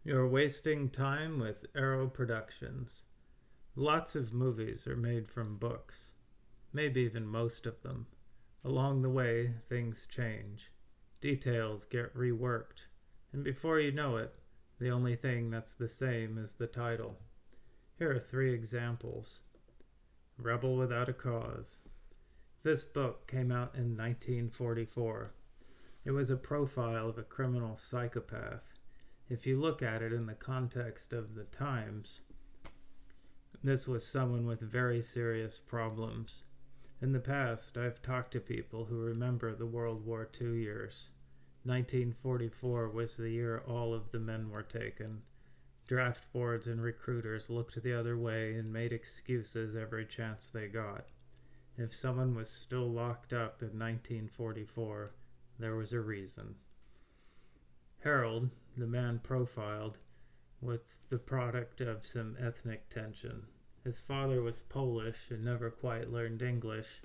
You're wasting time with Arrow Productions. Lots of movies are made from books, maybe even most of them. Along the way, things change. Details get reworked, and before you know it, the only thing that's the same is the title. Here are three examples. Rebel Without a Cause. This book came out in 1944. It was a profile of a criminal psychopath. If you look at it in the context of the times, this was someone with very serious problems. In the past, I've talked to people who remember the World War II years. 1944 was the year all of the men were taken. Draft boards and recruiters looked the other way and made excuses every chance they got. If someone was still locked up in 1944, there was a reason. Harold, the man profiled, was the product of some ethnic tension. His father was Polish and never quite learned English.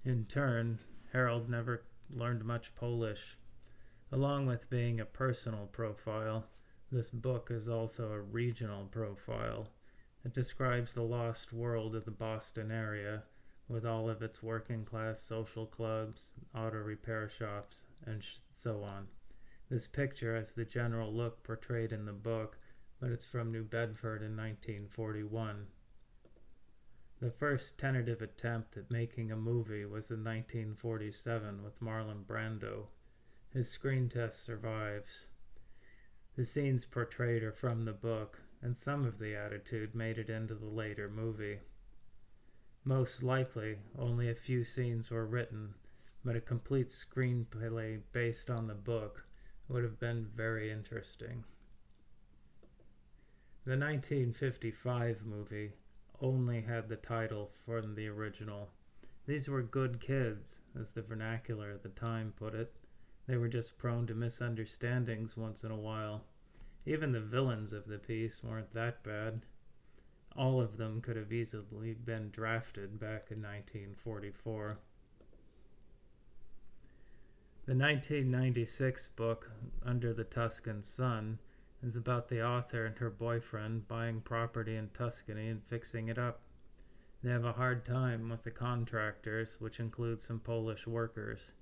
In turn, Harold never learned much Polish. Along with being a personal profile, this book is also a regional profile. It describes the lost world of the Boston area, with all of its working class social clubs, auto repair shops, and so on. This picture has the general look portrayed in the book, but it's from New Bedford in 1941. The first tentative attempt at making a movie was in 1947 with Marlon Brando. His screen test survives. The scenes portrayed are from the book, and some of the attitude made it into the later movie. Most likely, only a few scenes were written, but a complete screenplay based on the book would have been very interesting. The 1955 movie only had the title from the original. These were good kids, as the vernacular at the time put it. They were just prone to misunderstandings once in a while. Even the villains of the piece weren't that bad. All of them could have easily been drafted back in 1944. The 1996 book, Under the Tuscan Sun, is about the author and her boyfriend buying property in Tuscany and fixing it up. They have a hard time with the contractors, which includes some Polish workers.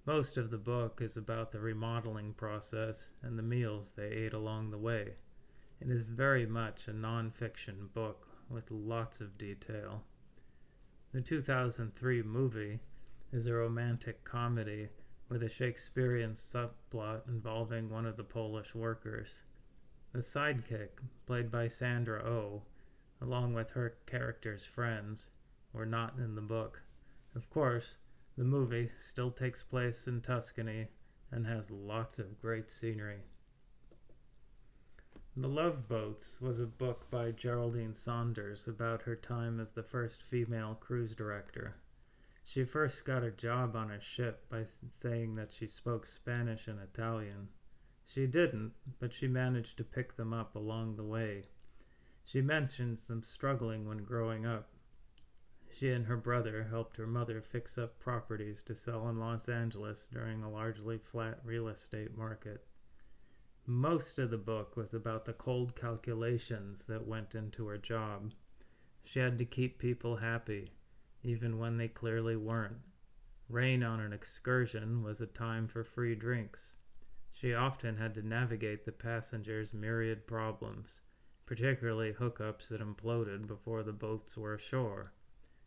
Most of the book is about the remodeling process and the meals they ate along the way. It is very much a nonfiction book with lots of detail. The 2003 movie is a romantic comedy with a Shakespearean subplot involving one of the Polish workers. The sidekick, played by Sandra Oh, along with her character's friends, were not in the book. Of course, the movie still takes place in Tuscany and has lots of great scenery. The Love Boats was a book by Geraldine Saunders about her time as the first female cruise director. She first got a job on a ship by saying that she spoke Spanish and Italian. She didn't, but she managed to pick them up along the way. She mentions some struggling when growing up. She and her brother helped her mother fix up properties to sell in Los Angeles during a largely flat real estate market. Most of the book was about the cold calculations that went into her job. She had to keep people happy, even when they clearly weren't. Rain on an excursion was a time for free drinks. She often had to navigate the passengers' myriad problems, particularly hookups that imploded before the boats were ashore.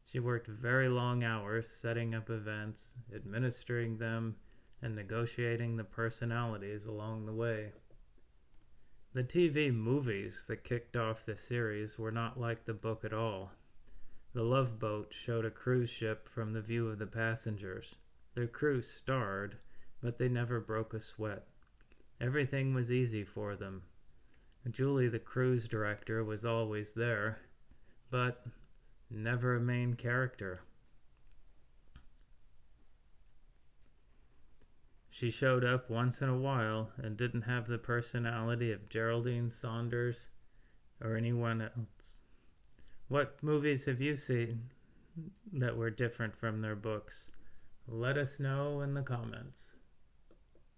She worked very long hours setting up events, administering them, and negotiating the personalities along the way. The TV movies that kicked off the series were not like the book at all. The Love Boat showed a cruise ship from the view of the passengers. Their crew starred, but they never broke a sweat. Everything was easy for them. Julie, the cruise director, was always there, but never a main character. She showed up once in a while and didn't have the personality of Geraldine Saunders or anyone else. What movies have you seen that were different from their books? Let us know in the comments.